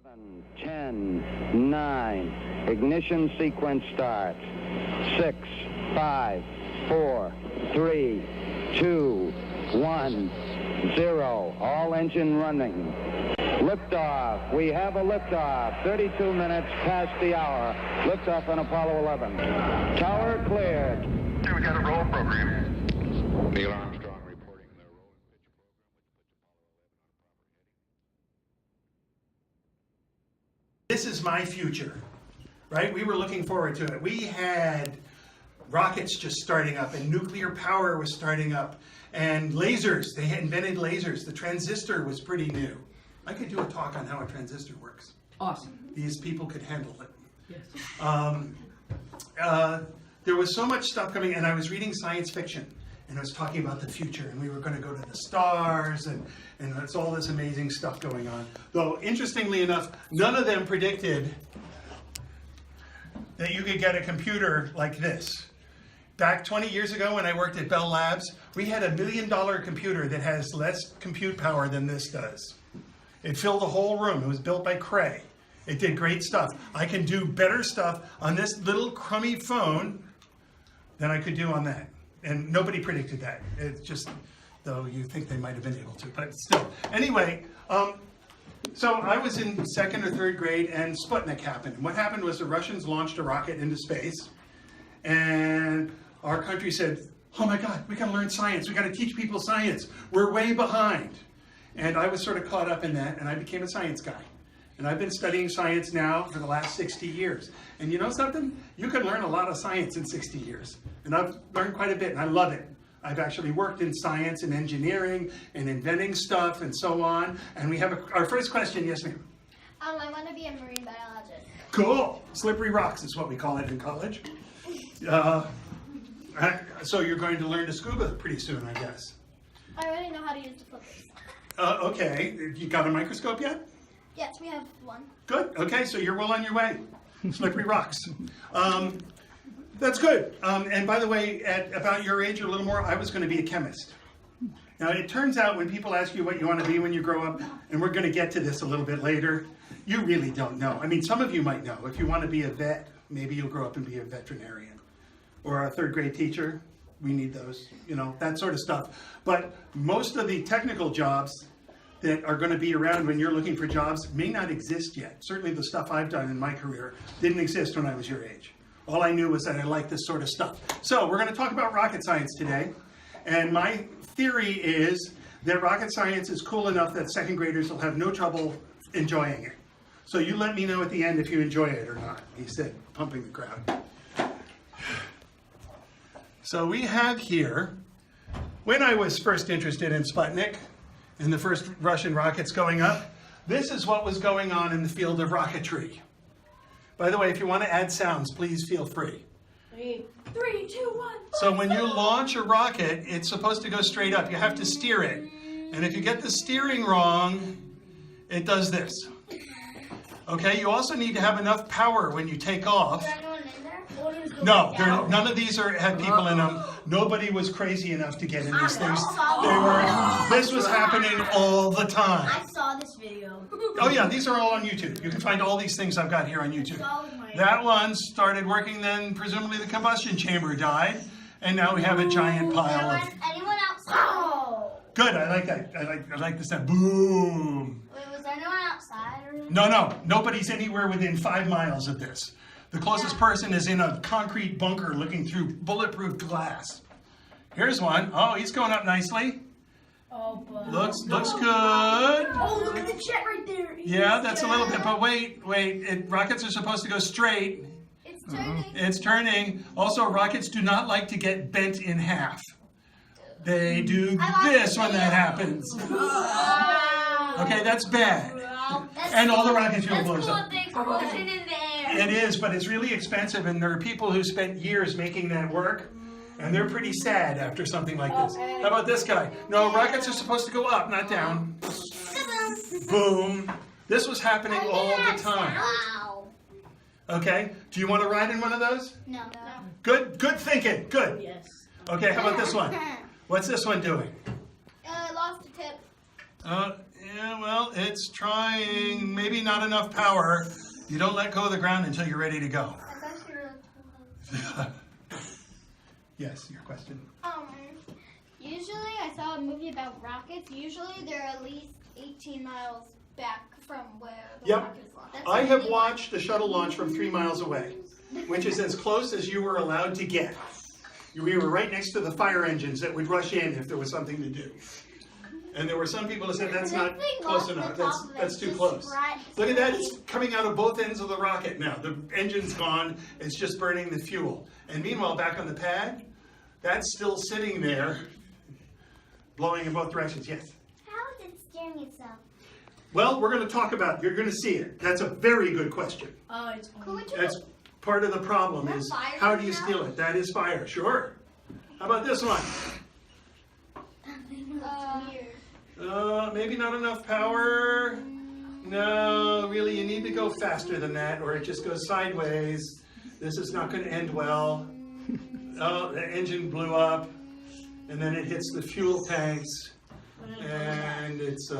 11, 10, 9, ignition sequence starts. 6, 5, 4, 3, 2, 1, 0. All engine running. Liftoff. We have a liftoff. 32 minutes past the hour. Liftoff on Apollo 11. Tower cleared. Okay, we got a roll program. Neil Armstrong reporting the roll and pitch program, which puts Apollo 11 on a proper heading. This is my future, right? We were looking forward to it. We had rockets just starting up, and nuclear power was starting up, and lasers. They had invented lasers. The transistor was pretty new. I could do a talk on how a transistor works. Awesome. These people could handle it. Yes. There was so much stuff coming, and I was reading science fiction, and I was talking about the future, and we were going to go to the stars, and it's all this amazing stuff going on. Though, interestingly enough, none of them predicted that you could get a computer like this. Back 20 years ago when I worked at Bell Labs, we had $1 million computer that has less compute power than this does. It filled the whole room. It was built by Cray. It did great stuff. I can do better stuff on this little crummy phone than I could do on that. And nobody predicted that. It's just, though you think they might have been able to, but still. Anyway, so I was in 2nd or 3rd grade and Sputnik happened. And what happened was the Russians launched a rocket into space, and our country said, oh my God, we gotta learn science. We gotta teach people science. We're way behind. And I was sort of caught up in that, and I became a science guy. And I've been studying science now for the last 60 years. And you know something? You can learn a lot of science in 60 years. And I've learned quite a bit, and I love it. I've actually worked in science and engineering and inventing stuff and so on. And we have our first question. Yes, ma'am? I want to be a marine biologist. Cool. Slippery rocks is what we call it in college. So you're going to learn to scuba pretty soon, I guess. I already know how to use the flippers. Okay. You got a microscope yet? Yes, we have one. Good. Okay, so you're well on your way. Slippery rocks. That's good. And by the way, at about your age or a little more, I was going to be a chemist. Now, it turns out when people ask you what you want to be when you grow up, and we're going to get to this a little bit later, you really don't know. I mean, some of you might know. If you want to be a vet, maybe you'll grow up and be a veterinarian. Or a 3rd grade teacher. We need those, you know, that sort of stuff. But most of the technical jobs that are going to be around when you're looking for jobs may not exist yet. Certainly the stuff I've done in my career didn't exist when I was your age. All I knew was that I liked this sort of stuff. So we're going to talk about rocket science today. And my theory is that rocket science is cool enough that 2nd graders will have no trouble enjoying it. So you let me know at the end if you enjoy it or not, he said, pumping the crowd. So we have here, when I was first interested in Sputnik, and the first Russian rockets going up, this is what was going on in the field of rocketry. By the way, if you want to add sounds, please feel free. 3, 2, 1. So when you launch a rocket, it's supposed to go straight up. You have to steer it. And if you get the steering wrong, it does this. Okay, you also need to have enough power when you take off. Is there anyone in there? No, none of these had people in them. Nobody was crazy enough to get in these things. This was happening all the time. I saw this video. Oh yeah, these are all on YouTube. You can find all these things I've got here on YouTube. That one started working, then presumably the combustion chamber died, and now we have a giant pile of... Anyone outside? Good, I like that. I like the sound. Boom. Wait, was there anyone outside or anything? No, nobody's anywhere within 5 miles of this. The closest person is in a concrete bunker looking through bulletproof glass. Here's one. Oh, he's going up nicely. Oh, but... Looks good. Oh, look at the jet right there. Yeah, that's a little bit, but wait. Rockets are supposed to go straight. It's turning. It's turning. Also, rockets do not like to get bent in half. They do this when that happens. Okay, that's bad. And all the rocket fuel blows up. Explosion in the air. It is, but it's really expensive, and there are people who spent years making that work, and they're pretty sad after something like this. How about this guy? No, rockets are supposed to go up, not down. Boom. This was happening all the time. Wow. Okay, do you want to ride in one of those? No. Good thinking, good. Yes. Okay, how about this one? What's this one doing? I lost a tip. Yeah, well, it's trying. Maybe not enough power. You don't let go of the ground until you're ready to go. That's actually really cool. Yes, your question. Usually I saw a movie about rockets. Usually they're at least 18 miles back from where the Yep. rocket is launched. That's I have really watched the shuttle launch from 3 miles away, which is as close as you were allowed to get. We were right next to the fire engines that would rush in if there was something to do. And there were some people who said that's not close enough. That's too close. Look at that, it's coming out of both ends of the rocket now. The engine's gone, it's just burning the fuel. And meanwhile, back on the pad, that's still sitting there, blowing in both directions. Yes? How is it steering itself? Well, we're going to talk about, you're going to see it. That's a very good question. Oh, it's Could we do That's part of the problem is, fire how do you now? steal it? That is fire, sure. How about this one? Maybe not enough power. No, really, you need to go faster than that, or it just goes sideways. This is not going to end well. Oh, the engine blew up, and then it hits the fuel tanks, and it's,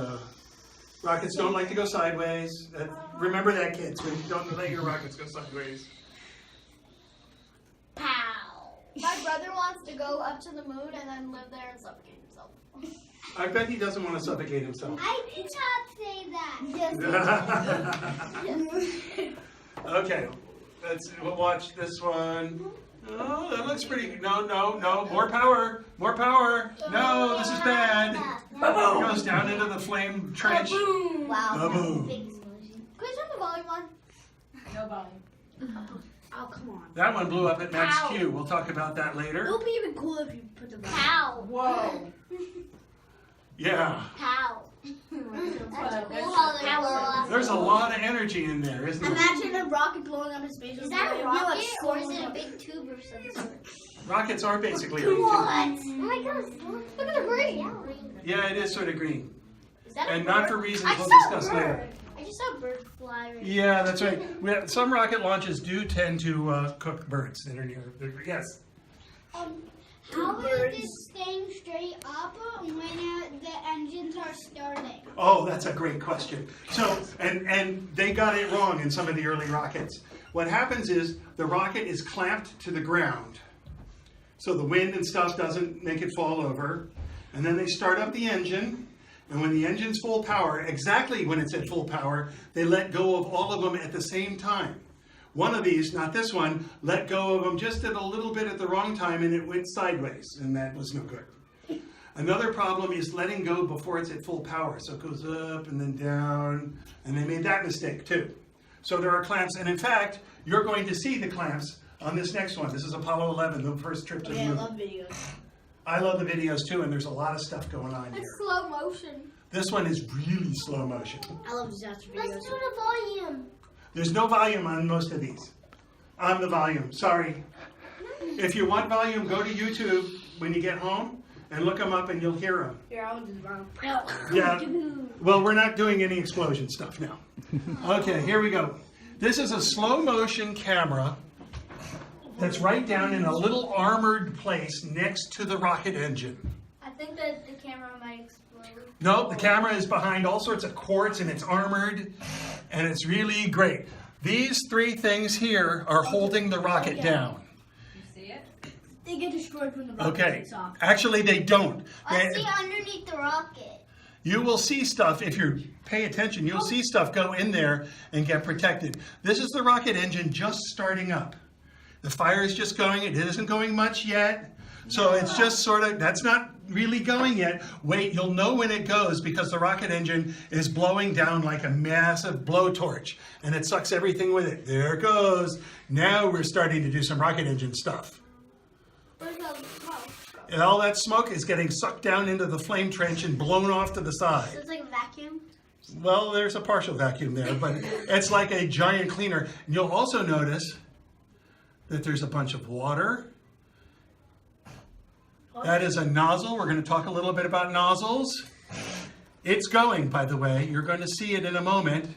rockets don't like to go sideways. Remember that, kids, when you don't let your rockets go sideways. Pow! My brother wants to go up to the moon and then live there and suffocate himself. I bet he doesn't want to suffocate himself. I did not say that. Yes. Okay, we'll watch this one. Oh, that looks pretty. No, more power, more power. No, this is bad. It goes down into the flame trench. Wow. Ba-boom. Big explosion. Could you turn the volume on? nobody. Oh, come on. That one blew up at Max Ow. Q. We'll talk about that later. It'll be even cooler if you put the Pow. Whoa. Yeah, Pow. there's a lot of energy in there, isn't there? Imagine a rocket blowing up in space. Is that a rocket or is it a big tube or something? Rockets are basically. What? Oh my gosh, look at the green. Yeah, it is sort of green, Is that and a not bird? for reasons I we'll saw a discuss bird. later. I just saw a bird fly right Yeah, that's right. Some rocket launches do tend to cook birds that are near. Yes. How is this staying straight up when the engines are starting? Oh, that's a great question. So, and they got it wrong in some of the early rockets. What happens is the rocket is clamped to the ground, so the wind and stuff doesn't make it fall over. And then they start up the engine, and when the engine's full power, exactly when it's at full power, they let go of all of them at the same time. One of these, not this one, let go of them just at a little bit at the wrong time, and it went sideways, and that was no good. Another problem is letting go before it's at full power. So it goes up and then down, and they made that mistake too. So there are clamps, and in fact, you're going to see the clamps on this next one. This is Apollo 11, the first trip to the Yeah, I moon. love videos. I love the videos too, and there's a lot of stuff going on here. It's slow motion. This one is really slow motion. I love disaster videos. Let's do the volume. There's no volume on most of these. On the volume, sorry. If you want volume, go to YouTube when you get home and look them up and you'll hear them. Here, I'll do the wrong. Yeah, well, we're not doing any explosion stuff now. Okay, here we go. This is a slow motion camera that's right down in a little armored place next to the rocket engine. I think that the camera might explode. No, the camera is behind all sorts of quartz and it's armored and it's really great. These three things here are holding the rocket down. They get destroyed when the rocket Okay, takes off. actually they don't. Let's see underneath the rocket. You will see stuff, if you pay attention, you'll see stuff go in there and get protected. This is the rocket engine just starting up. The fire is just going, it isn't going much yet. So it's just sort of, that's not really going yet. Wait, you'll know when it goes because the rocket engine is blowing down like a massive blowtorch and it sucks everything with it. There it goes. Now we're starting to do some rocket engine stuff. Where's the smoke? And all that smoke is getting sucked down into the flame trench and blown off to the side. So it's like a vacuum? Well, there's a partial vacuum there, but it's like a giant cleaner. And you'll also notice that there's a bunch of water. That is a nozzle. We're going to talk a little bit about nozzles. It's going, by the way. You're going to see it in a moment.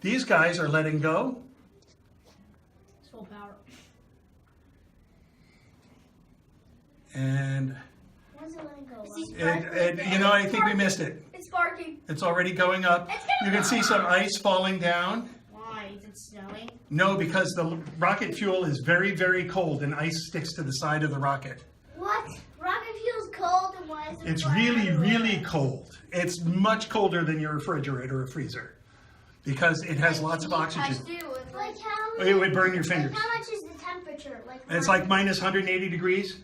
These guys are letting go. It's full power. And Where's it letting go? you know, I think we missed it. It's sparking. It's already going up. You can see some ice falling down. Why? Is it snowing? No, because the rocket fuel is very, very cold and ice sticks to the side of the rocket. What? Rocket fuel's cold and why is it It's fire really, everywhere? really cold. It's much colder than your refrigerator or freezer because it has lots of oxygen. Like how It would burn your like fingers. how much is the temperature? Like It's like minus 180 degrees.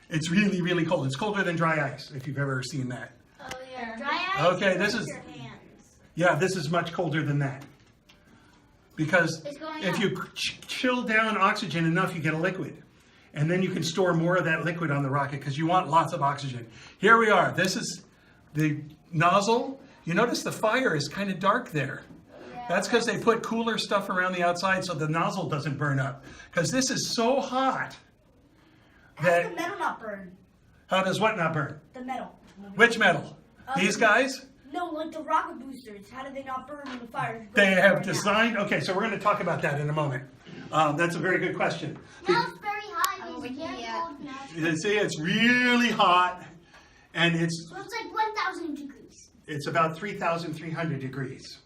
It's really, really cold. It's colder than dry ice, if you've ever seen that. oh yeah, dry ice. Okay, this burns is- your hands. Yeah, this is much colder than that. Because It's going if up. you chill down oxygen enough, you get a liquid. And then you can store more of that liquid on the rocket because you want lots of oxygen. Here we are. This is the nozzle. You notice the fire is kind of dark there. That's because they put cooler stuff around the outside so the nozzle doesn't burn up. Because this is so hot How does the that, metal not burn? how does what not burn? The metal. Which metal? These guys? No, like the rocket boosters. How do they not burn when the fire? They have designed, okay, so we're going to talk about that in a moment. That's a very good question. Now it's very hot. I'm It's over very here. cold now. You see, it's really hot, and it's So it's like 1,000 degrees. about 3,300 degrees.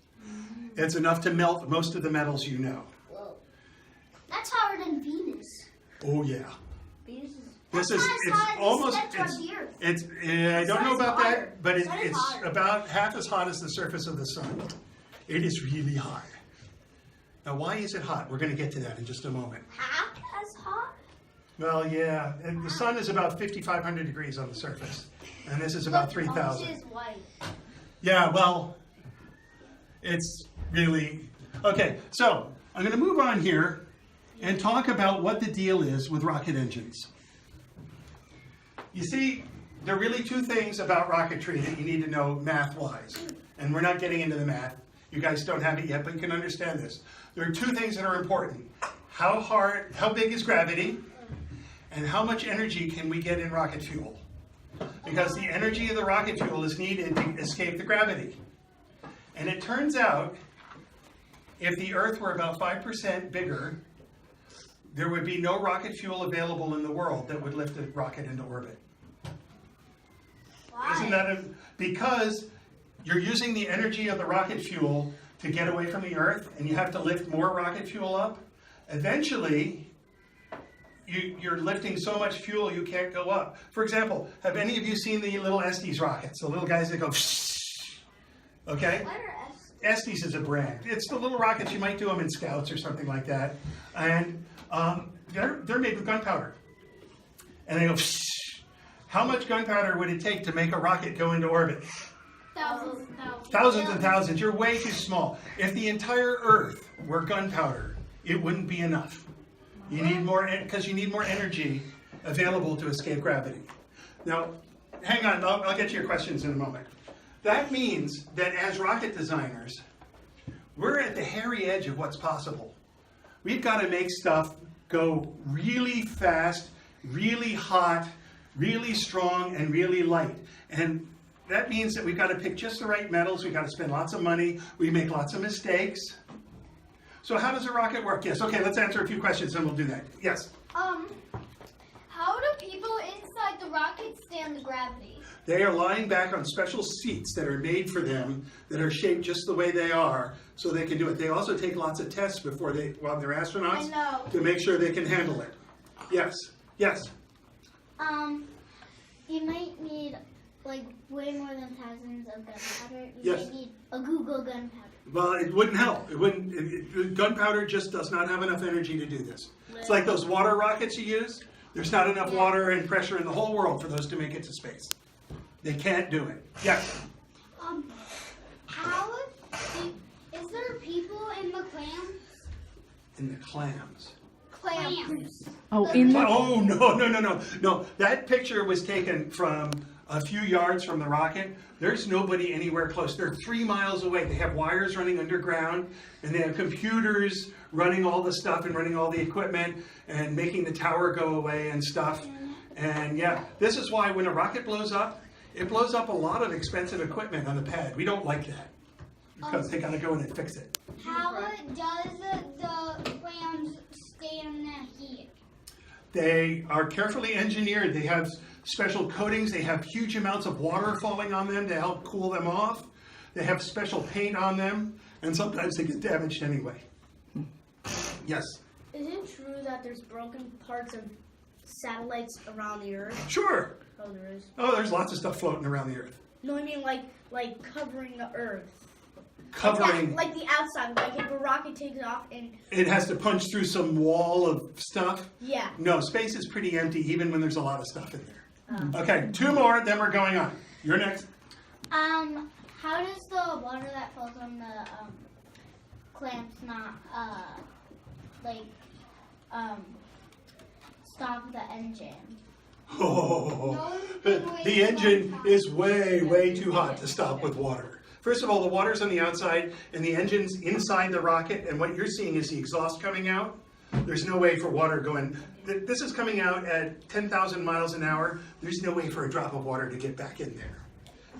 It's enough to melt most of the metals you know. Whoa. That's hotter than Venus. Oh yeah. Venus is. This That's is, not as it's hot as almost, the center of the Earth. I don't know Sun's about hotter. that, but Sun is it's hotter. about half as hot as the surface of the sun. It is really hot. Now why is it hot? We're going to get to that in just a moment. Half as hot? Well, yeah, and the sun is about 5,500 degrees on the surface, and this is about 3,000. This is white. Yeah, well, it's really... Okay, so I'm going to move on here and talk about what the deal is with rocket engines. You see, there are really two things about rocketry that you need to know math-wise. And we're not getting into the math. You guys don't have it yet, but you can understand this. There are two things that are important. How big is gravity? And how much energy can we get in rocket fuel? Because the energy of the rocket fuel is needed to escape the gravity. And it turns out, if the Earth were about 5% bigger, there would be no rocket fuel available in the world that would lift a rocket into orbit. Why? Isn't that because you're using the energy of the rocket fuel to get away from the Earth, and you have to lift more rocket fuel up? Eventually, you're lifting so much fuel you can't go up. For example, have any of you seen the little Estes rockets? The little guys that go okay? What are Estes is a brand. It's the little rockets, you might do them in Scouts or something like that. And they're made with gunpowder. And they go, how much gunpowder would it take to make a rocket go into orbit? Thousands. Thousands and thousands. You're way too small. If the entire Earth were gunpowder, it wouldn't be enough. You need more, because you need more energy available to escape gravity. Now, hang on, I'll get to your questions in a moment. That means that as rocket designers, we're at the hairy edge of what's possible. We've got to make stuff go really fast, really hot, really strong, and really light. And that means that we've got to pick just the right metals, we've got to spend lots of money, we make lots of mistakes. So how does a rocket work? Yes, okay, let's answer a few questions and we'll do that. Yes? How do people inside the rocket stand the gravity? They are lying back on special seats that are made for them, that are shaped just the way they are, so they can do it. They also take lots of tests before while they're astronauts, I know. to make sure they can handle it. Yes, yes. You might need like way more than thousands of gunpowder. You Yes. might need a Google gunpowder. Well, it wouldn't help. It wouldn't. Gunpowder just does not have enough energy to do this. It's like those water rockets you use. There's not enough water and pressure in the whole world for those to make it to space. They can't do it. Yes. How is there people in the clams? In the clams. Clams. Oh, in the Oh, no. That picture was taken from a few yards from the rocket. There's nobody anywhere close. They're 3 miles away. They have wires running underground, and they have computers running all the stuff and running all the equipment and making the tower go away and stuff. And yeah, this is why when a rocket blows up, it blows up a lot of expensive equipment on the pad. We don't like that because they got to go in and fix it. How does the clams stand the heat? They are carefully engineered. They have special coatings. They have huge amounts of water falling on them to help cool them off. They have special paint on them, and sometimes they get damaged anyway. Yes? Is it true that there's broken parts of satellites around the Earth? Sure. Oh, there is. Oh, there's lots of stuff floating around the Earth. No, I mean like covering the Earth. Covering. Like the outside, like if a rocket takes off and... It has to punch through some wall of stuff? Yeah. No, space is pretty empty even when there's a lot of stuff in there. Okay, 2 more, then we're going on. You're next. How does the water that falls on the clamps not stop the engine? Oh, the engine is way too hot to stop with water. First of all, the water's on the outside and the engine's inside the rocket, and what you're seeing is the exhaust coming out. There's no way for water going. This is coming out at 10,000 miles an hour. There's no way for a drop of water to get back in there.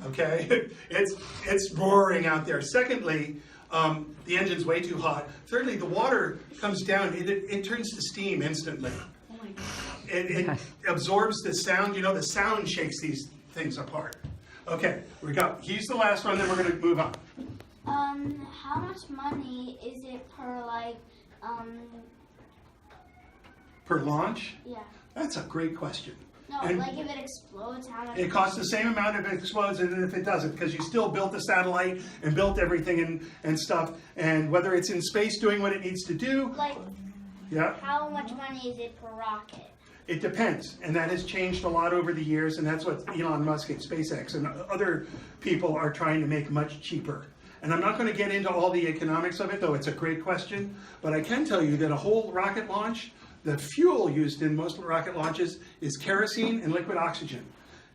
Okay? It's roaring out there. Secondly, the engine's way too hot. Thirdly, the water comes down. It turns to steam instantly. Oh my God. It absorbs the sound. You know, the sound shakes these things apart. Okay, he's the last one, then we're going to move on. How much money is it per, Per launch? yeah. That's a great question. No, And like if it explodes, how much? it costs the same amount if it explodes as if it doesn't, because you still built the satellite and built everything and stuff, and whether it's in space doing what it needs to do, Like, yeah, how much money is it per rocket? it depends. And that has changed a lot over the years, and that's what Elon Musk at SpaceX and other people are trying to make much cheaper. And I'm not going to get into all the economics of it, though it's a great question, but I can tell you that a whole rocket launch, the fuel used in most rocket launches is kerosene and liquid oxygen.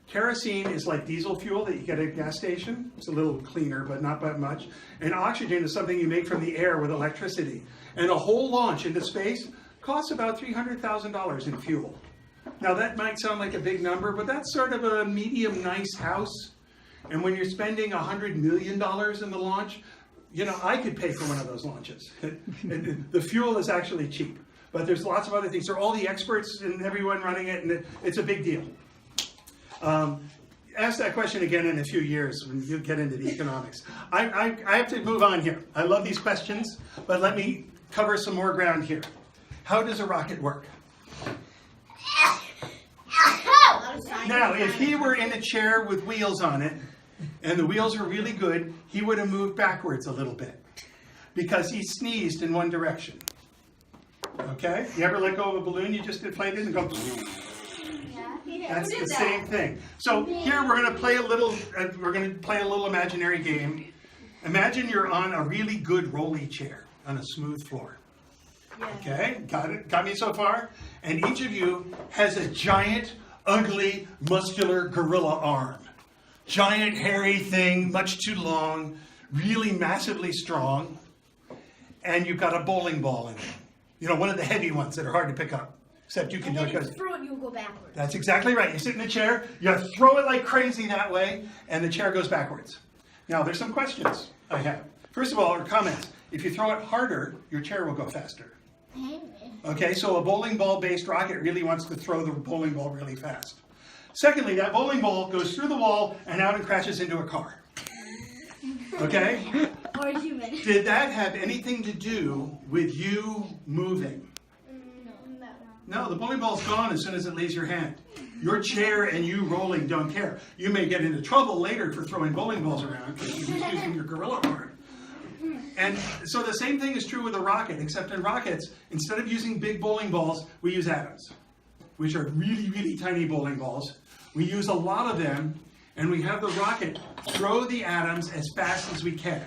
Kerosene is like diesel fuel that you get at a gas station. It's a little cleaner, but not by much. And oxygen is something you make from the air with electricity. And a whole launch into space costs about $300,000 in fuel. Now that might sound like a big number, but that's sort of a medium nice house. And when you're spending $100 million in the launch, you know, I could pay for one of those launches. The fuel is actually cheap. But there's lots of other things. There are all the experts and everyone running it, and it's a big deal. Ask that question again in a few years when you get into the economics. I have to move on here. I love these questions, but let me cover some more ground here. How does a rocket work? Now, if he were in a chair with wheels on it, and the wheels are really good, he would have moved backwards a little bit because he sneezed in one direction. Okay? You ever let go of a balloon you just inflated and go? Yeah. That's the same thing. So here we're going to play a little imaginary game. Imagine you're on a really good rolly chair on a smooth floor. Okay? Got it? Got me so far? And each of you has a giant, ugly, muscular gorilla arm. Giant, hairy thing, much too long, really massively strong. And you've got a bowling ball in it. You know, one of the heavy ones that are hard to pick up. Except you can And do then it you because... throw it, you'll go backwards. That's exactly right. You sit in the chair, you throw it like crazy that way, and the chair goes backwards. Now, there's some questions I have. First of all, or comments. If you throw it harder, your chair will go faster. Okay, so a bowling ball-based rocket really wants to throw the bowling ball really fast. Secondly, that bowling ball goes through the wall and out and crashes into a car. Okay? Or a human. Did that have anything to do with you moving? No, the bowling ball's gone as soon as it leaves your hand. Your chair and you rolling don't care. You may get into trouble later for throwing bowling balls around because you're just using your gorilla arm. And so the same thing is true with a rocket, except in rockets, instead of using big bowling balls, we use atoms, which are really, really tiny bowling balls. We use a lot of them, and we have the rocket throw the atoms as fast as we can.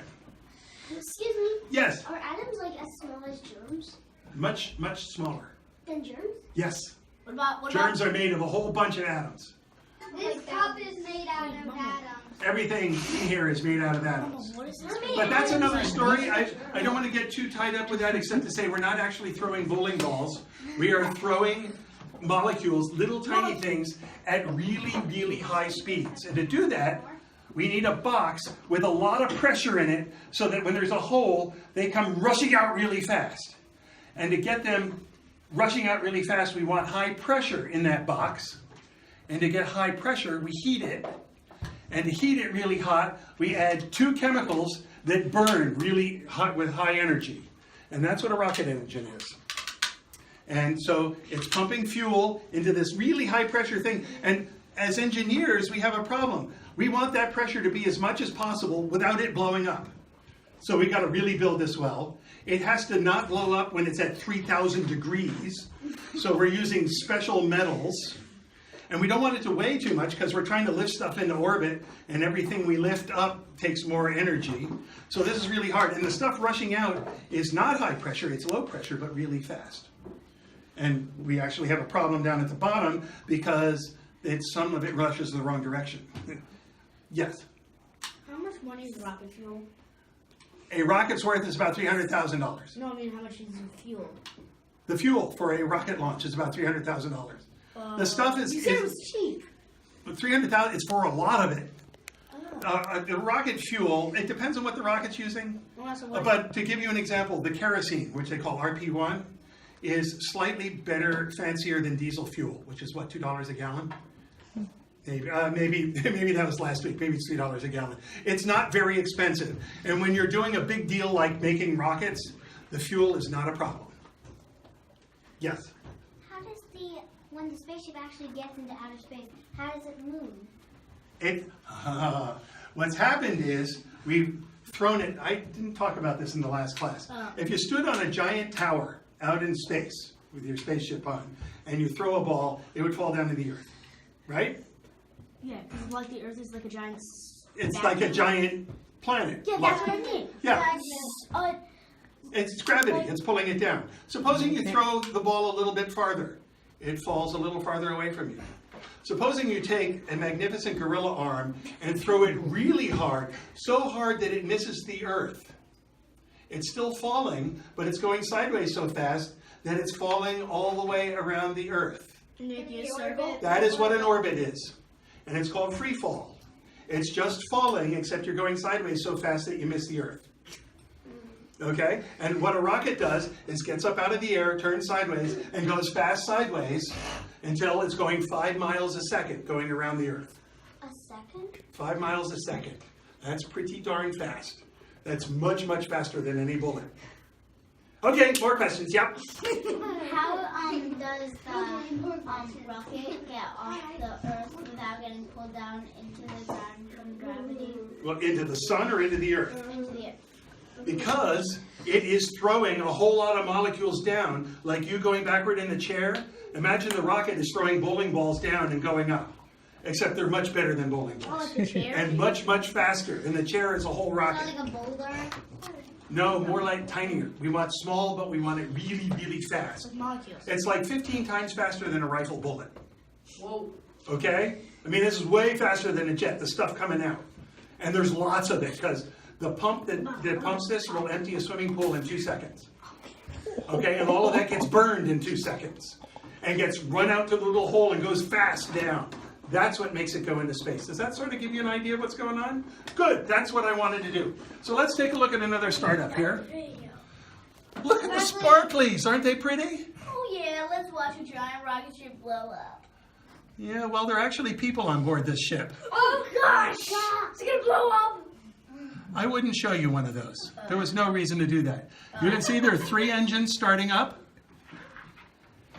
Excuse me? Yes, Are atoms like as small as germs? much, much smaller. Than germs? Yes, What about germs are made of a whole bunch of atoms. This cup is made out of atoms. Everything in here is made out of atoms. What is this? But that's another story. I don't want to get too tied up with that, except to say we're not actually throwing bowling balls. We are throwing molecules, little tiny things, at really, really high speeds. And to do that, we need a box with a lot of pressure in it so that when there's a hole, they come rushing out really fast. And to get them rushing out really fast, we want high pressure in that box. And to get high pressure, we heat it. And to heat it really hot, we add 2 chemicals that burn really hot with high energy. And that's what a rocket engine is. And so it's pumping fuel into this really high pressure thing. And as engineers, we have a problem. We want that pressure to be as much as possible without it blowing up. So we got to really build this well. It has to not blow up when it's at 3,000 degrees. So we're using special metals. And we don't want it to weigh too much because we're trying to lift stuff into orbit, and everything we lift up takes more energy. So this is really hard. And the stuff rushing out is not high pressure, it's low pressure, but really fast. And we actually have a problem down at the bottom because some of it rushes in the wrong direction. Yes? How much money is rocket fuel? A rocket's worth is about $300,000. No, I mean how much is the fuel? The fuel for a rocket launch is about $300,000. The stuff is... You said it was cheap. $300,000 is for a lot of it. The rocket fuel, it depends on what the rocket's using. But to give you an example, the kerosene, which they call RP1, is slightly better, fancier than diesel fuel, which is what, $2 a gallon? Maybe that was last week. Maybe it's $3 a gallon. It's not very expensive. And when you're doing a big deal like making rockets, the fuel is not a problem. Yes? How does when the spaceship actually gets into outer space, how does it move? What's happened is we've thrown it. I didn't talk about this in the last class. If you stood on a giant tower out in space with your spaceship on, and you throw a ball, it would fall down to the Earth, right? Yeah, because like the Earth is like a giant... It's like a giant planet. Yeah, that's what I mean. Yeah. It's gravity. It's pulling it down. Supposing you throw the ball a little bit farther. It falls a little farther away from you. Supposing you take a magnificent gorilla arm and throw it really hard, so hard that it misses the Earth. It's still falling, but it's going sideways so fast that it's falling all the way around the Earth. That is what an orbit is. And it's called free fall. It's just falling, except you're going sideways so fast that you miss the Earth. Okay? And what a rocket does is gets up out of the air, turns sideways, and goes fast sideways until it's going 5 miles a second going around the Earth. A second? 5 miles a second. That's pretty darn fast. That's much, much faster than any bullet. Okay, more questions. Yep. How does the rocket get off the Earth without getting pulled down into the ground from gravity? Well, into the sun or into the Earth? Into the Earth. Because it is throwing a whole lot of molecules down, like you going backward in the chair. Imagine the rocket is throwing bowling balls down and going up. Except they're much better than bowling balls. Like a chair? And much, much faster. And the chair is a whole rocket. Not like a boulder? No, more like tinier. We want small, but we want it really, really fast. Like molecules. It's like 15 times faster than a rifle bullet. Whoa. Okay? I mean, this is way faster than a jet, the stuff coming out. And there's lots of it, because the pump that pumps this will empty a swimming pool in 2 seconds. Okay? And all of that gets burned in 2 seconds. And gets run out to the little hole and goes fast down. That's what makes it go into space. Does that sort of give you an idea of what's going on? Good. That's what I wanted to do. So let's take a look at another startup here. Look at the sparklies. Aren't they pretty? Oh yeah, let's watch a giant rocket ship blow up. Yeah, well, there are actually people on board this ship. Oh gosh! It's gonna blow up! I wouldn't show you one of those. There was no reason to do that. You can see there are 3 engines starting up.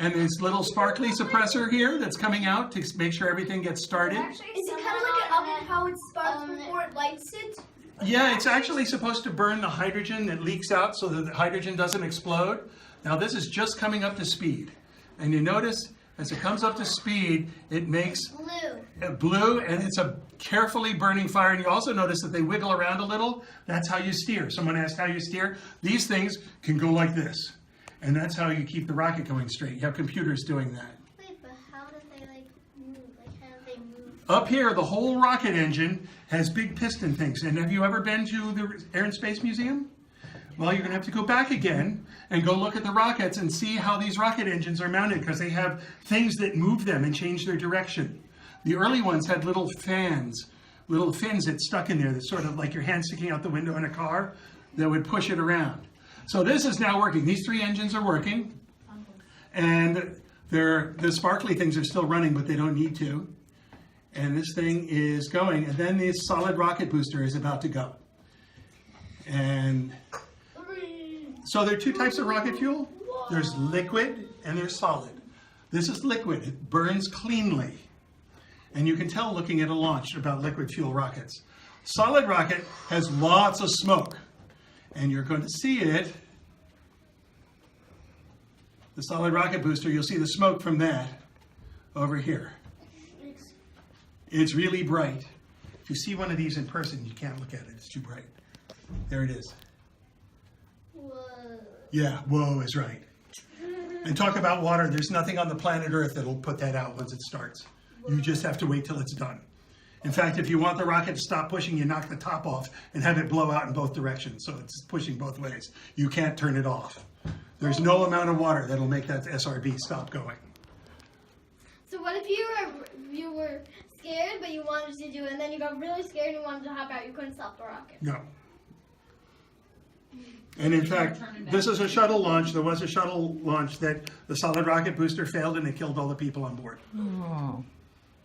And this little sparkly suppressor here that's coming out to make sure everything gets started. Is it kind of like an oven, how it sparks before it lights it? Yeah, it's actually supposed to burn the hydrogen that leaks out so that the hydrogen doesn't explode. Now this is just coming up to speed. And you notice as it comes up to speed, it makes blue, and it's a carefully burning fire. And you also notice that they wiggle around a little. That's how you steer. Someone asked how you steer. These things can go like this. And that's how you keep the rocket going straight. You have computers doing that. Wait, but how do they move? How do they move? Up here, the whole rocket engine has big piston things. And have you ever been to the Air and Space Museum? Well, you're going to have to go back again and go look at the rockets and see how these rocket engines are mounted, because they have things that move them and change their direction. The early ones had little fans, little fins that stuck in there that sort of like your hand sticking out the window in a car that would push it around. So this is now working. These 3 engines are working, and the sparkly things are still running, but they don't need to. And this thing is going, and then this solid rocket booster is about to go. And so there are two types of rocket fuel. There's liquid and there's solid. This is liquid. It burns cleanly. And you can tell looking at a launch about liquid fuel rockets. Solid rocket has lots of smoke. And you're going to see it. The solid rocket booster, you'll see the smoke from that over here. It's really bright. If you see one of these in person, you can't look at it. It's too bright. There it is. Whoa. Yeah, whoa is right. And talk about water. There's nothing on the planet Earth that'll put that out once it starts. You just have to wait till it's done. In fact, if you want the rocket to stop pushing, you knock the top off and have it blow out in both directions. So it's pushing both ways. You can't turn it off. There's no amount of water that'll make that SRB stop going. So what if you were scared, but you wanted to do it, and then you got really scared and you wanted to hop out? You couldn't stop the rocket. No. And in fact, this is a shuttle launch. There was a shuttle launch that the solid rocket booster failed and it killed all the people on board. Oh.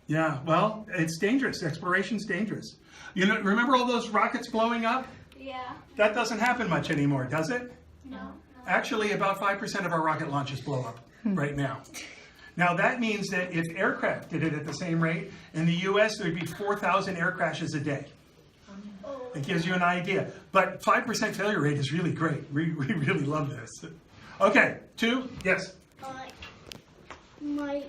Yeah, well, it's dangerous. Exploration's dangerous. You know, remember all those rockets blowing up? Yeah. That doesn't happen much anymore, does it? No. Actually, about 5% of our rocket launches blow up right now. Now, that means that if aircraft did it at the same rate, in the U.S., there'd be 4,000 air crashes a day. It gives you an idea. But 5% failure rate is really great. We really love this. Okay, 2, yes? My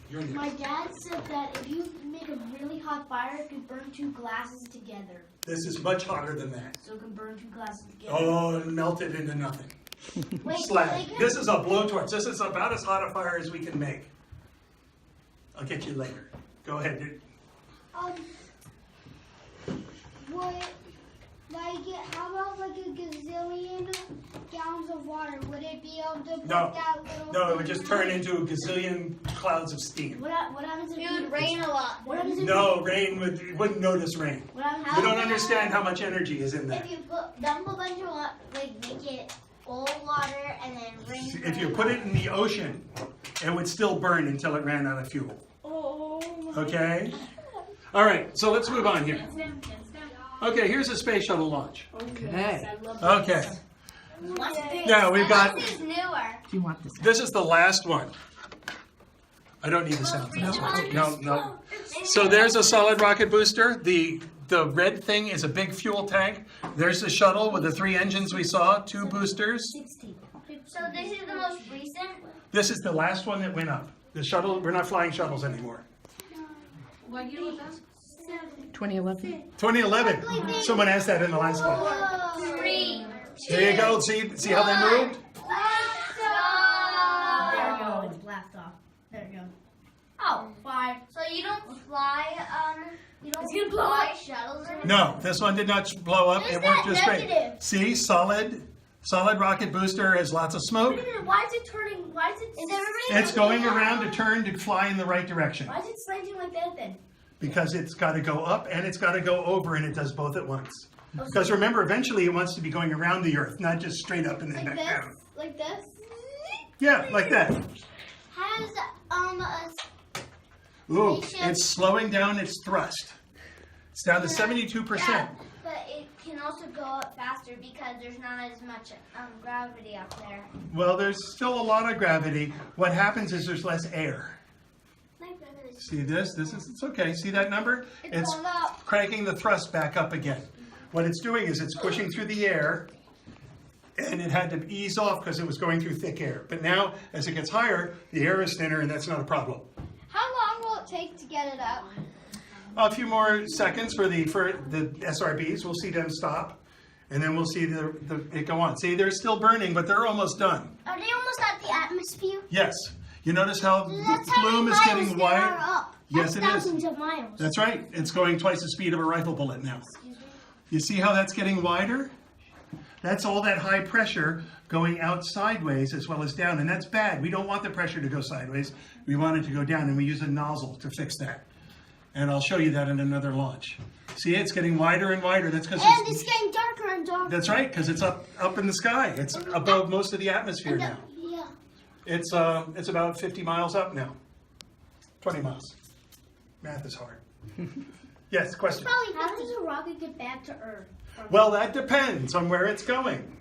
You're next. my dad said that if you make a really hot fire, it could burn 2 glasses together. This is much hotter than that. So it can burn 2 glasses together. Oh, and melt it into nothing. Wait, Slag. like- This is a blowtorch. This is about as hot a fire as we can make. I'll get you later. Go ahead, dude. How about like a gazillion gallons of water? Would it be able to put No. that little? No, it would just turn into a gazillion clouds of steam. What happens if It would rain a lot. What happens if No, rain you wouldn't notice rain. What happens You don't understand how much energy is in there. If you dump a bunch of water, like make it full of water and then rain. If you put it in the ocean, it would still burn until it ran out of fuel. Oh. Okay? All right, so let's move on here. Okay, here's a space shuttle launch. Okay. Okay. What's big? Now we've got, This is newer. Do you want this? this is the last one. I don't need the sound for this one. No. So there's a solid rocket booster. The red thing is a big fuel tank. There's the shuttle with the 3 engines we saw, 2 boosters. So this is the most recent. This is the last one that went up. The shuttle, we're not flying shuttles anymore. What year was that? 2011. 2011. Someone asked that in the last one. 3. There you go. See how they moved? There we go. It's blast off. There we go. Oh, 5. So you don't fly, fly shuttles anymore? No, this one did not blow up. It Where's worked that just great. negative? See, solid rocket booster has lots of smoke. Wait a minute, why is it turning? Why is it? Is everybody It's going around to turn to fly in the right direction Why is it slanting like that then? because it's got to go up and it's got to go over, and it does both at once. Because remember, eventually it wants to be going around the Earth, not just straight up and then back down. Like this? Yeah, like that. Has Ooh, Spaceship. it's slowing down its thrust. It's down to 72%. yeah, but it can also go up faster because there's not as much gravity up there. Well, there's still a lot of gravity. What happens is there's less air. See this? It's okay. See that number? It's going up. cranking the thrust back up again. What it's doing is it's pushing through the air, and it had to ease off because it was going through thick air. But now, as it gets higher, the air is thinner, and that's not a problem. How long will it take to get it up? A few more seconds for the SRBs. We'll see them stop, and then we'll see it go on. See, they're still burning, but they're almost done. Are they almost at the atmosphere? Yes. You notice how the That's how plume many is miles getting there are wide? up. Yes, it is. Thousands of miles. That's right. It's going twice the speed of a rifle bullet now. You see how that's getting wider? That's all that high pressure going out sideways as well as down, and that's bad. We don't want the pressure to go sideways. We want it to go down, and we use a nozzle to fix that. And I'll show you that in another launch. See, it's getting wider and wider. That's because And it's getting darker and darker. that's right, because it's up in the sky. It's above most of the atmosphere now. Yeah. It's about 50 miles up now. 20 miles. Math is hard. Yes, question. How does a rocket get back to Earth? Well, that depends on where it's going.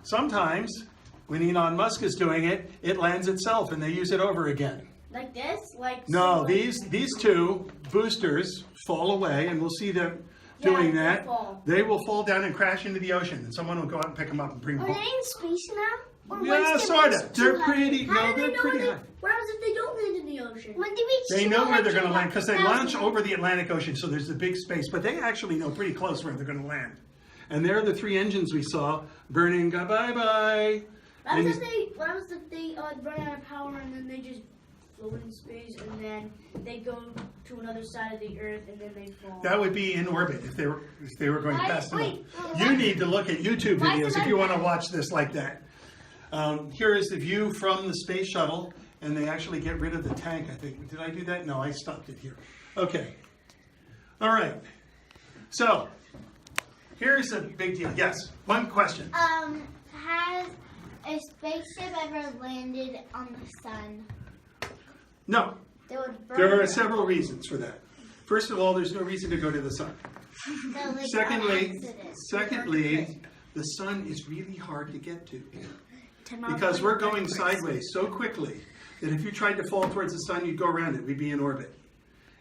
Sometimes, when Elon Musk is doing it, it lands itself and they use it over again. Like this? No, these two boosters fall away, and we'll see them doing that. They will fall down and crash into the ocean, and someone will go out and pick them up and bring them Are they home. in space now? Or Yeah, once sort reach of. They're too pretty. high? How No, do they're know pretty when high. What happens if they don't land in the ocean? When they reach They too know where high, they're going to too land because they high, launch over the Atlantic Ocean, so there's a big space. But they actually know pretty close where they're going to land. And there are the 3 engines we saw burning. Bye-bye. What happens if they run out of power and then they just float in space and then they go to another side of the Earth and then they fall? That would be in orbit if they were going fast enough. wait, You need to look at YouTube Why videos is if it you like want to watch this like that. Here is the view from the space shuttle, and they actually get rid of the tank, I think. Did I do that? No, I stopped it here. Okay. All right. So, here's a big deal. Yes, one question. Has a spaceship ever landed on the sun? No, They would burn there are up. several reasons for that. First of all, there's no reason to go to the sun. No, like Secondly, the sun is really hard to get to. 10 miles Because away we're from going Earth. sideways so quickly that if you tried to fall towards the sun, you'd go around it. We'd be in orbit.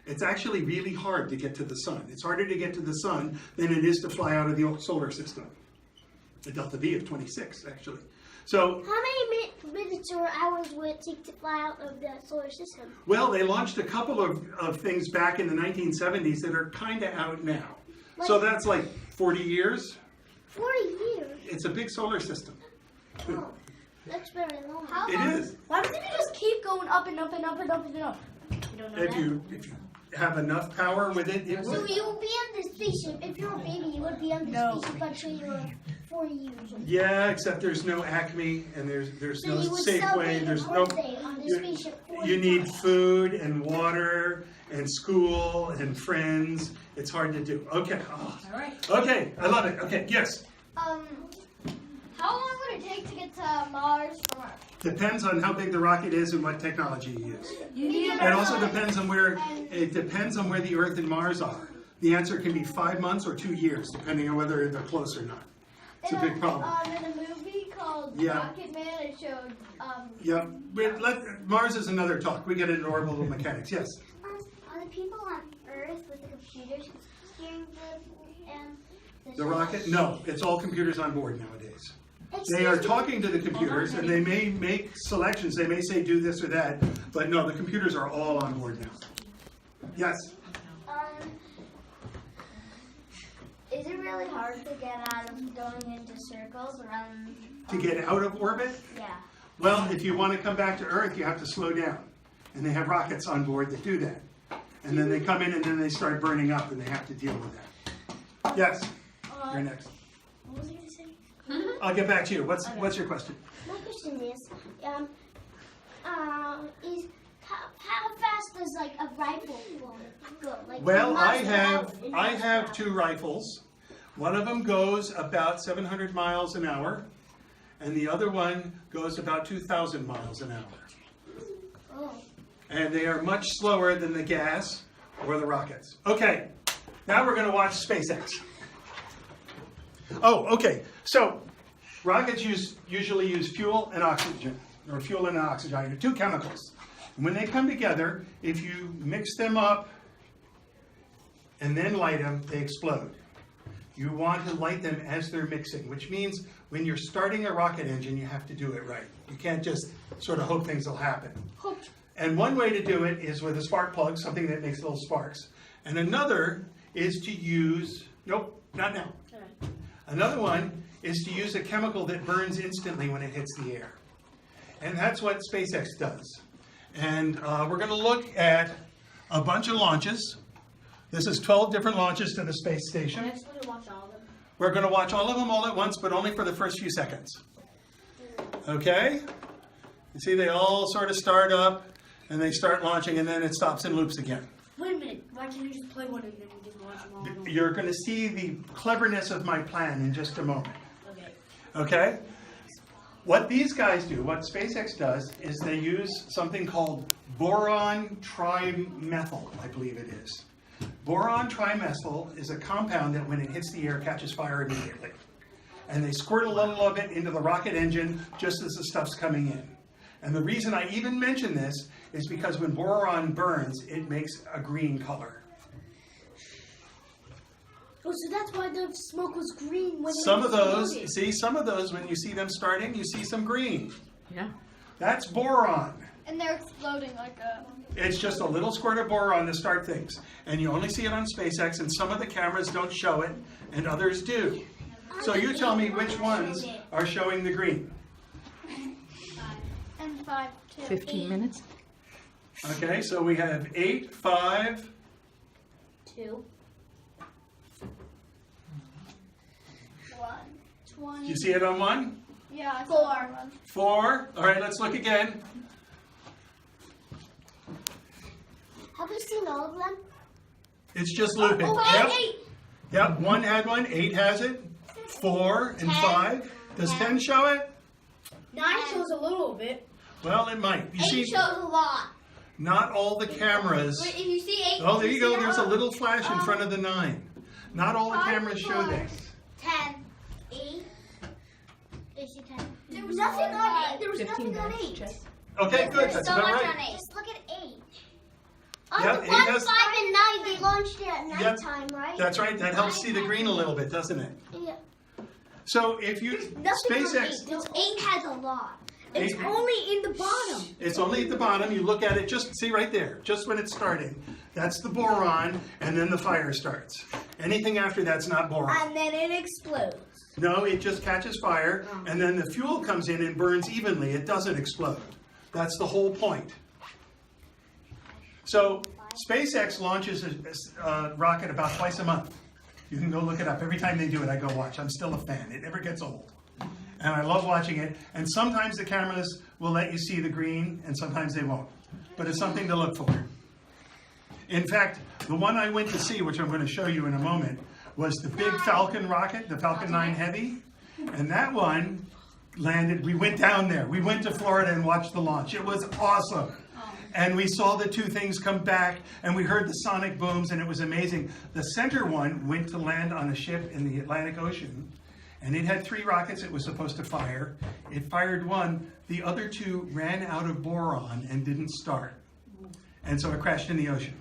It's actually really hard to get to the sun. It's harder to get to the sun than it is to fly out of the solar system. The delta V of 26, actually. So, How many minutes or hours would it take to fly out of the solar system? well, they launched a couple of things back in the 1970s that are kind of out now. So that's like 40 years. 40 years. It's a big solar system. Oh, that's very long. It is. Why doesn't it just keep going up and up and up and up and up? You don't know If that. you have enough power with it, it So will. you will be on the spaceship. If you're a baby, you would be on the spaceship until you were 40 years old. Yeah, except there's no Acme and there's So no you would Safeway. celebrate There's your no. birthday on the You, spaceship 40 you need times. food and water and school and friends. It's hard to do. Okay. Oh. All right. Okay, I love it. Okay, yes. How long would it take to get to Mars from Earth? Depends on how big the rocket is and what technology you use. It also depends on where the Earth and Mars are. The answer can be 5 months or 2 years, depending on whether they're close or not. It's a big problem. In a movie called Yeah. Rocket Man, it showed Yep. But Mars is another talk. We get into orbital mechanics. Yes. Are the people on Earth with the computers steering The rocket? No, it's all computers on board nowadays. They are talking to the computers, and they may make selections. They may say do this or that, but no, the computers are all on board now. Yes. Is it really hard to get out of going into circles around? To get out of orbit? Yeah. Well, if you want to come back to Earth, you have to slow down. And they have rockets on board that do that. And then they come in and then they start burning up, and they have to deal with that. Yes. You're next. What was I going to say? I'll get back to you. What's your question? My question is how fast does like a rifle go? Like Well, miles an hour in I miles have an 2 rifles. One of them goes about 700 miles an hour, and the other one goes about 2,000 miles an hour. hour. And they are much slower than the gas or the rockets. Okay, now we're going to watch SpaceX. Oh, okay. So rockets usually use fuel and oxygen, or fuel and oxygen, 2 chemicals. And when they come together, if you mix them up and then light them, they explode. You want to light them as they're mixing, which means when you're starting a rocket engine, you have to do it right. You can't just sort of hope things will happen. And one way to do it is with a spark plug, something that makes little sparks. And another is to use, nope, not now. Another one is to use a chemical that burns instantly when it hits the air. And that's what SpaceX does. And we're going to look at a bunch of launches. This is 12 different launches to the space station. I just want to watch all of them. We're going to watch all of them all at once, but only for the first few seconds. Okay? You see, they all sort of start up, and they start launching, and then it stops and loops again. Wait a minute. Why can't you just play one and then we just watch them all? at once? You're going to see the cleverness of my plan in just a moment. Okay. Okay? What these guys do, what SpaceX does, is they use something called boron trimethyl, I believe it is. Boron trimethyl is a compound that when it hits the air catches fire immediately. And they squirt a little of it into the rocket engine just as the stuff's coming in. And the reason I even mention this is because when boron burns, it makes a green color. Oh, so that's why the smoke was green when Some of those, when you see them starting, you see some green. Yeah. That's boron. And they're exploding like a... It's just a little squirt of boron to start things. And you only see it on SpaceX, and some of the cameras don't show it, and others do. So you tell me which ones are showing the green. And 5, 2. 15 minutes? Okay, so we have 8, 5. 2. 1. 20. You see it on 1? Yeah, I 4. saw that one. 4. All right, let's look again. Have you seen all of them? It's just looping. Oh, Yep. Yep, 1 had one, 8 has it. 4 and 5. Does 10 show it? 9 shows a little bit. Well, it might. You 8 see, shows a lot. not all the cameras. Wait, if you see 8, Oh, there you go. There's a little flash in front of the 9. Not all the 5 cameras show and 4. this. 10. 8. Did you see 10? There was nothing on 8. There was 15 nothing on minutes. 8. Check. Okay, good. There's That's so about much right. on 8. Just look at 8. Yep, On the 8 1, has- 5, and 9, they launched it at Yep. nighttime, right? That's right. That helps see the green a little bit, doesn't it? Yeah. So if you Nothing on SpaceX, 8. This 8 has a lot. It's Eight- only in the bottom. it's only at the bottom. You look at it, just see right there, just when it's starting. That's the boron, and then the fire starts. Anything after that's not boron. And then it explodes. No, it just catches fire, and then the fuel comes in and burns evenly. It doesn't explode. That's the whole point. So SpaceX launches a rocket about twice a month. You can go look it up. Every time they do it, I go watch. I'm still a fan. It never gets old. And I love watching it. And sometimes the cameras will let you see the green, and sometimes they won't. But it's something to look for. In fact, the one I went to see, which I'm going to show you in a moment, was the big Falcon rocket, the Falcon 9 Heavy. And that one landed, we went down there. We went to Florida and watched the launch. It was awesome. And we saw the two things come back, and we heard the sonic booms, and it was amazing. The center one went to land on a ship in the Atlantic Ocean, and it had 3 rockets it was supposed to fire. It fired one. The other 2 ran out of boron and didn't start. And so it crashed in the ocean.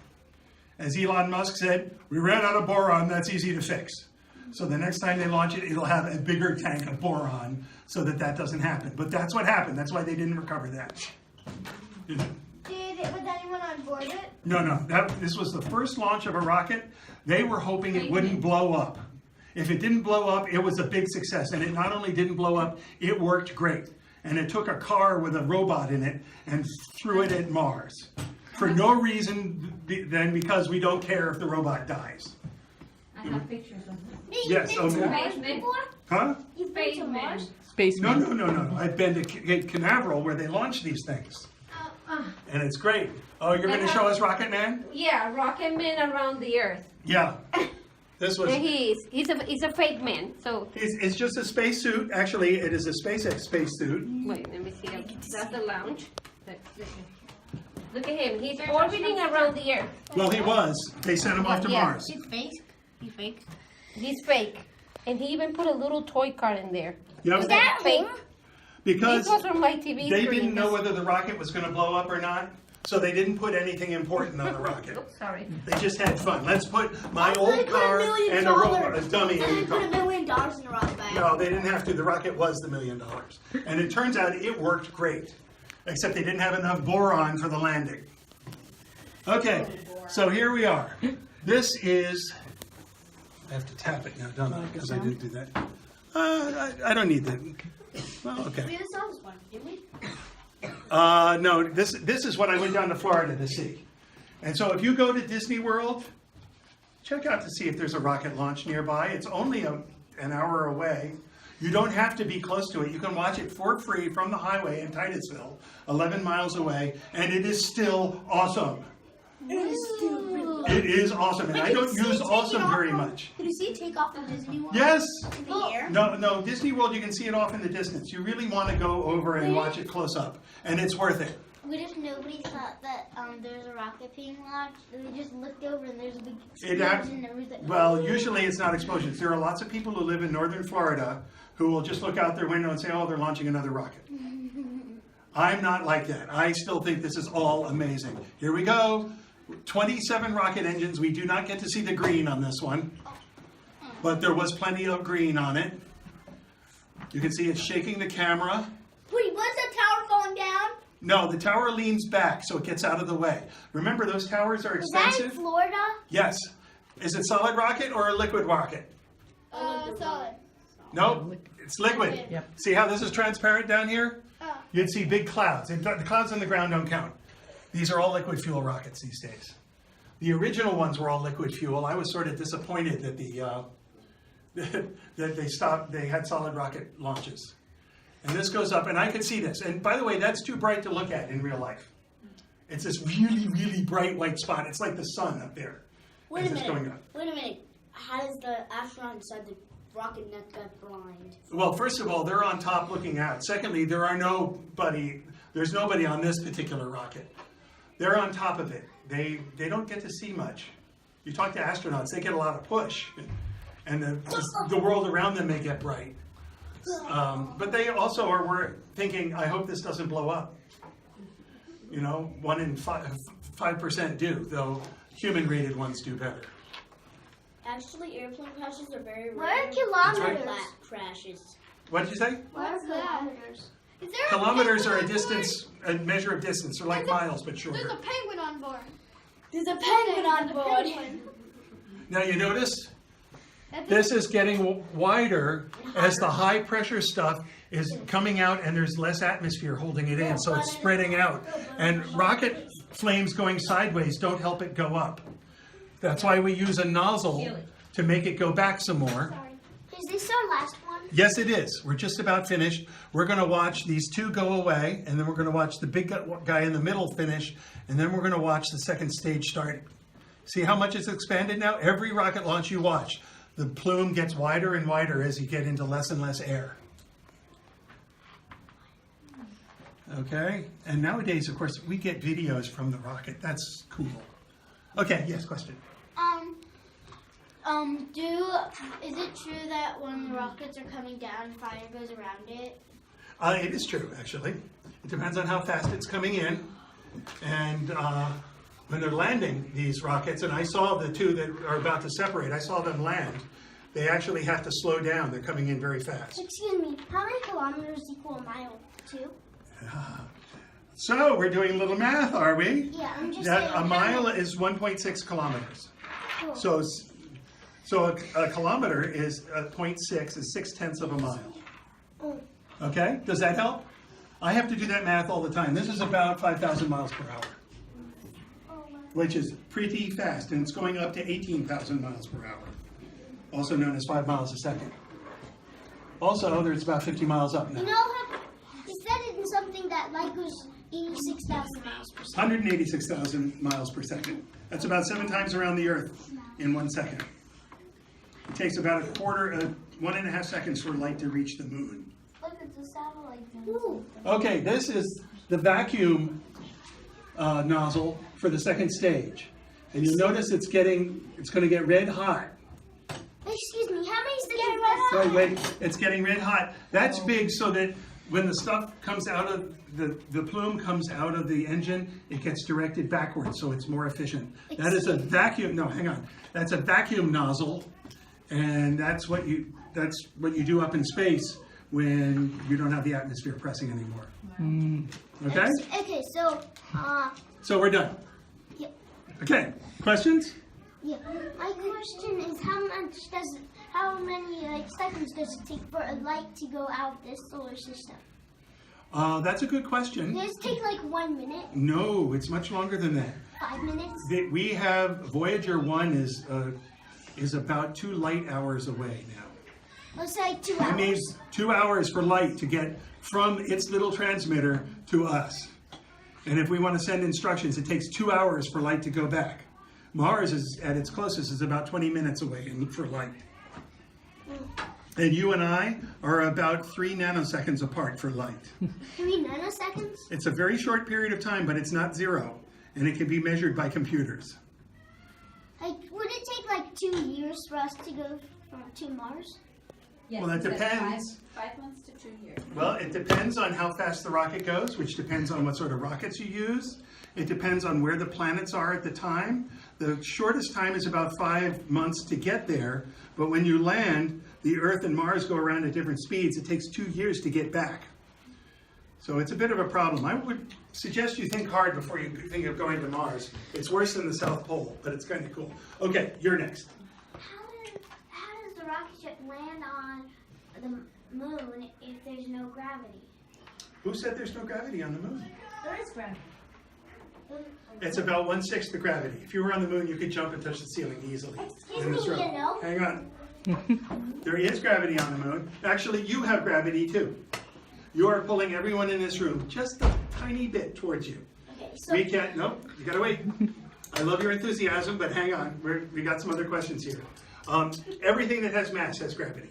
As Elon Musk said, we ran out of boron, that's easy to fix. So the next time they launch it, it'll have a bigger tank of boron so that that doesn't happen. But that's what happened. That's why they didn't recover that. You know. Was anyone on board it? No. This was the first launch of a rocket. They were hoping it wouldn't blow up. If it didn't blow up, it was a big success. And it not only didn't blow up, it worked great. And it took a car with a robot in it and threw it at Mars. For no reason than because we don't care if the robot dies. I have pictures of it. Yes, Spaceman. Huh? You've been to Mars? Spaceman. Spaceman. No. I've been to Cape Canaveral where they launch these things. And it's great. Oh, you're going to show us Rocket Man? Yeah, Rocket Man around the Earth. Yeah. This was. There he is. He's a fake man. So It's just a space suit. Actually, it is a SpaceX space suit. wait, let me see. That's the launch. Look at him. He's orbiting around the Earth. Well, he was. They sent him off to Yeah. Mars. He's fake. He's fake. He's fake, and he even put a little toy car in there. Yep. Is that fake? Because This was from my TV they screen. didn't know whether the rocket was going to blow up or not, so they didn't put anything important on the rocket. Oops, sorry. They just had fun. Let's put my They old put car $1 million and a dummy And in they the put car. $1 million in a rocket bag. No, they didn't have to. The rocket was the $1 million. And it turns out it worked great, except they didn't have enough boron for the landing. Okay, so here we are. This is, I have to tap it now, don't I? Because I didn't do that. I don't need that. Well, okay. We just saw this one, didn't we? No, this is what I went down to Florida to see. And so if you go to Disney World, check out to see if there's a rocket launch nearby. It's only an hour away. You don't have to be close to it. You can watch it for free from the highway in Titusville, 11 miles away, and it is still awesome. It is awesome, and I don't use awesome very much. Did you see it take off from Disney World? Yes. In the air? No, Disney World, you can see it off in the distance. You really want to go over and watch it close up, and it's worth it. What if nobody thought that there's a rocket being launched, and they just looked over and there's a big explosion and everything? Well, usually it's not explosions. There are lots of people who live in northern Florida who will just look out their window and say, oh, they're launching another rocket. I'm not like that. I still think this is all amazing. Here we go. 27 rocket engines. We do not get to see the green on this one, but there was plenty of green on it. You can see it's shaking the camera. Wait, was the tower falling down? No, the tower leans back so it gets out of the way. Remember, those towers are Is that expensive. in Florida? Yes. Is it solid rocket or a liquid rocket? Solid. No, it's liquid. Yep. See how this is transparent down here? Oh. You'd see big clouds. And the clouds on the ground don't count. These are all liquid fuel rockets these days. The original ones were all liquid fuel. I was sort of disappointed that that they had solid rocket launches. And this goes up, and I could see this. And by the way, that's too bright to look at in real life. It's this really, really bright white spot. It's like the sun up there. Wait a as it's going minute. up. Wait a minute. How does the astronaut inside the rocket not get blind? Well, first of all, they're on top looking out. Secondly, there's nobody on this particular rocket. They're on top of it. They don't get to see much. You talk to astronauts, they get a lot of push. And the world around them may get bright. But they also were thinking, I hope this doesn't blow up. You know, 1 in 5% do, though human-rated ones do better. Actually, airplane crashes are very rare. What are kilometers? Flat crashes. What did you say? What are kilometers? Is there Kilometers are a penguin on distance, a measure of distance. They're like miles, but board? shorter. There's a penguin on board. There's a penguin on board. Now you notice this is getting wider as the high pressure stuff is coming out and there's less atmosphere holding it in, so it's spreading out. And rocket flames going sideways don't help it go up. That's why we use a nozzle to make it go back some more. Is this our last one? Yes, it is. We're just about finished. We're going to watch these two go away, and then we're going to watch the big guy in the middle finish, and then we're going to watch the second stage start. See how much it's expanded now? Every rocket launch you watch, the plume gets wider and wider as you get into less and less air. Okay, and nowadays, of course, we get videos from the rocket. That's cool. Okay, yes, question. Is it true that when the rockets are coming down, fire goes around it? It is true, actually. It depends on how fast it's coming in. And when they're landing these rockets, and I saw the two that are about to separate, I saw them land. They actually have to slow down. They're coming in very fast. Excuse me, how many kilometers equal a mile? 2? So we're doing a little math, are we? Yeah, I'm just That saying. a mile is 1.6 kilometers. Cool. So a kilometer is 0.6 is 6/10 of a mile. Okay, does that help? I have to do that math all the time. This is about 5,000 miles per hour, which is pretty fast, and it's going up to 18,000 miles per hour, also known as 5 miles a second. Also, there's about 50 miles up now. You know, he said it in something that light goes 86,000 miles per second. 186,000 miles per second. That's about 7 times around the Earth in 1 second. It takes about 1.5 seconds for light to reach the moon. Look, it's a satellite. Okay, this is the vacuum nozzle for the second stage. And you'll notice it's going to get red hot. Excuse me, how many is getting red hot? Wait, it's getting red hot. That's big so that when the stuff comes out of, the plume comes out of the engine, it gets directed backwards, so it's more efficient. That is a vacuum, no, hang on. That's a vacuum nozzle, and that's what you do up in space when you don't have the atmosphere pressing anymore. Okay? Okay, so, So we're done. Yeah. Okay, questions? yeah. My question is how many seconds does it take for a light to go out of this solar system? That's a good question. Does it take like 1 minute? No, it's much longer than that. 5 minutes? We have Voyager 1 is about 2 light hours away now. Let's say 2 hours. That means 2 hours for light to get from its little transmitter to us. And if we want to send instructions, it takes 2 hours for light to go back. Mars is at its closest is about 20 minutes away for light. And you and I are about 3 nanoseconds apart for light. 3 nanoseconds? It's a very short period of time, but it's not zero, and it can be measured by computers. Like, would it take like 2 years for us to go to Mars? Yes, Well, that it says depends. 5 months to 2 years. Well, it depends on how fast the rocket goes, which depends on what sort of rockets you use. It depends on where the planets are at the time. The shortest time is about 5 months to get there, but when you land, the Earth and Mars go around at different speeds. It takes 2 years to get back. So it's a bit of a problem. I would suggest you think hard before you think of going to Mars. It's worse than the South Pole, but it's kind of cool. Okay, you're next. How does the rocket ship land on the moon if there's no gravity? Who said there's no gravity on the moon? There is gravity. It's about 1/6 the gravity. If you were on the moon, you could jump and touch the ceiling easily. Excuse in this me, room. you know. Hang on. There is gravity on the moon. Actually, you have gravity too. You are pulling everyone in this room just a tiny bit towards you. Okay, so We can't, nope, you gotta wait. I love your enthusiasm, but hang on, we got some other questions here. Everything that has mass has gravity.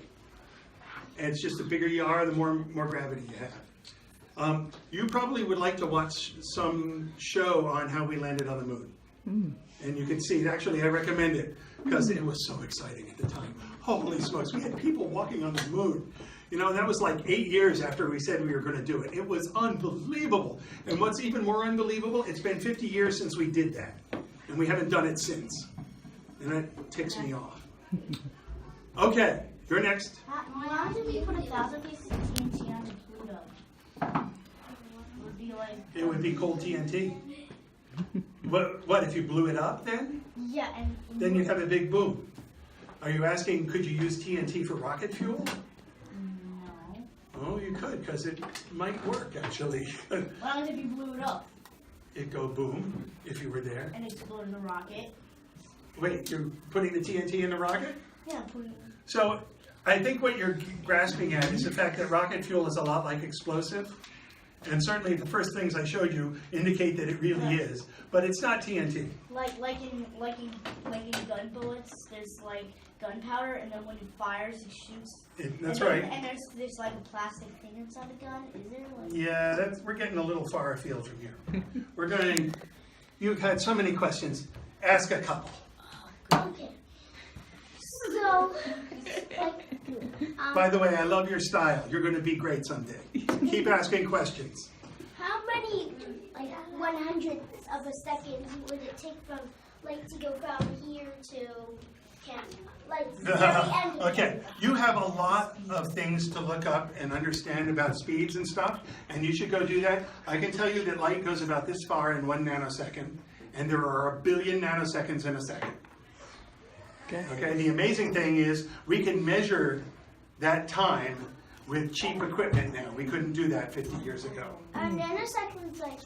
And it's just the bigger you are, the more gravity you have. You probably would like to watch some show on how we landed on the moon. And you can see, actually I recommend it, because it was so exciting at the time. Holy smokes, we had people walking on the moon. You know, that was like 8 years after we said we were going to do it. It was unbelievable. And what's even more unbelievable, it's been 50 years since we did that. And we haven't done it since. And that ticks me off. Okay, you're next. why did we put 1,000 pieces of TNT onto Pluto? It would be like... It would be cold TNT. What, if you blew it up then? Yeah, and... Then you'd have a big boom. Are you asking, could you use TNT for rocket fuel? No. Oh, you could, because it might work, actually. What happens if you blew it up It'd go boom, if you were there. and exploded the rocket? Wait, you're putting the TNT in the rocket? Yeah, putting... So, I think what you're grasping at is the fact that rocket fuel is a lot like explosive. And certainly the first things I showed you indicate that it really is, but it's not TNT. Like in gun bullets, there's like gunpowder, and then when it fires, it shoots. That's and right. Then, and there's like a plastic thing inside the gun. Is there? Like... Yeah, we're getting a little far afield from here. We're going. You've had so many questions. Ask a couple. Okay. So, like, By the way, I love your style. You're going to be great someday. Keep asking questions. how many like 100ths of a second would it take from like to go from here to Canada? Like the very end of Okay, you have a lot of things to look up and understand about speeds and stuff, and you should go do that. I can tell you that light goes about this far in 1 nanosecond, and there are 1 billion nanoseconds in a second. Okay, the amazing thing is we can measure that time with cheap equipment now. We couldn't do that 50 years ago. nanoseconds like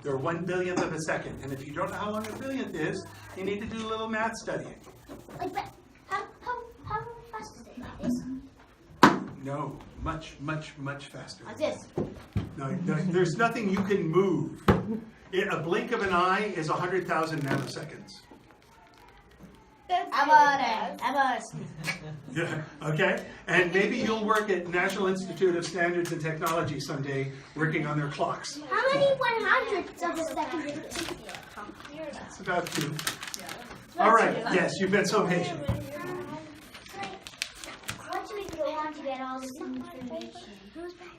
They're 1 billionth of a second, and if you don't know how long a billionth is, you need to do a little math studying. but how fast is it? Like this? No, much, much, much faster. Like this? No, there's nothing you can move. A blink of an eye is 100,000 nanoseconds. Yeah, okay? And maybe you'll work at National Institute of Standards and Technology someday working on their clocks. How many 100ths of a second would it take? It's about 2. All right, yes, you've been so patient. What do we go on to get all this information?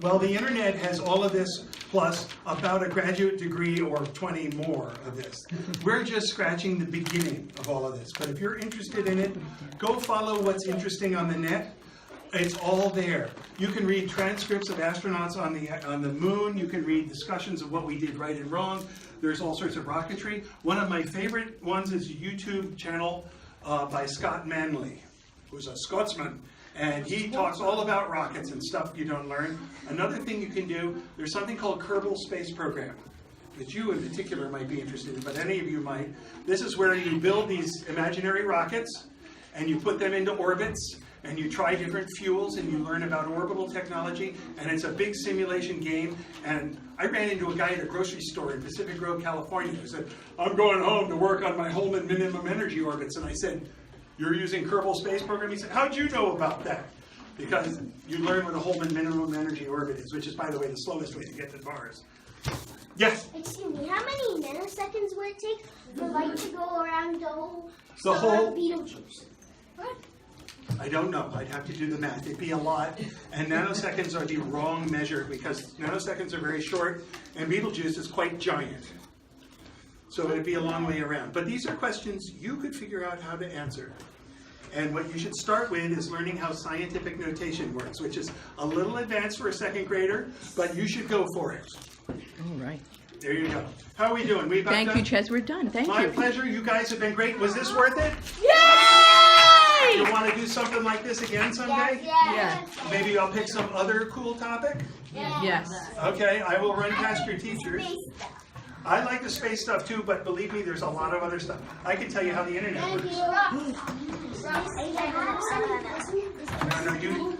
Well, the internet has all of this plus about a graduate degree or 20 more of this. We're just scratching the beginning of all of this. But if you're interested in it, go follow what's interesting on the net. It's all there. You can read transcripts of astronauts on the moon. You can read discussions of what we did right and wrong. There's all sorts of rocketry. One of my favorite ones is a YouTube channel by Scott Manley, who's a Scotsman. And he talks all about rockets and stuff you don't learn. Another thing you can do, there's something called Kerbal Space Program that you in particular might be interested in, but any of you might. This is where you build these imaginary rockets and you put them into orbits and you try different fuels and you learn about orbital technology, and it's a big simulation game. And I ran into a guy at a grocery store in Pacific Grove, California, who said, I'm going home to work on my Holman minimum energy orbits. And I said, you're using Kerbal space program? He said, how'd you know about that? Because you learn what a Holman minimum energy orbit is, which is, by the way, the slowest way to get to Mars. Yes? Excuse me, how many nanoseconds would it take for light to go around the whole The star whole- of Betelgeuse? What? I don't know. I'd have to do the math. It'd be a lot. And nanoseconds are the wrong measure because nanoseconds are very short and Betelgeuse is quite giant. So it'd be a long way around. But these are questions you could figure out how to answer. And what you should start with is learning how scientific notation works, which is a little advanced for a second grader, but you should go for it. All right. There you go. How are we doing? We about Thank done? you, Ches. We're done. Thank My you. pleasure. You guys have been great. Was this worth it? Yay! You want to do something like this again someday? Yeah. Maybe I'll pick some other cool topic? Yes. Okay, I will run past your teachers. I like the space stuff too, but believe me, there's a lot of other stuff. I can tell you how the internet works. Thank you. No, you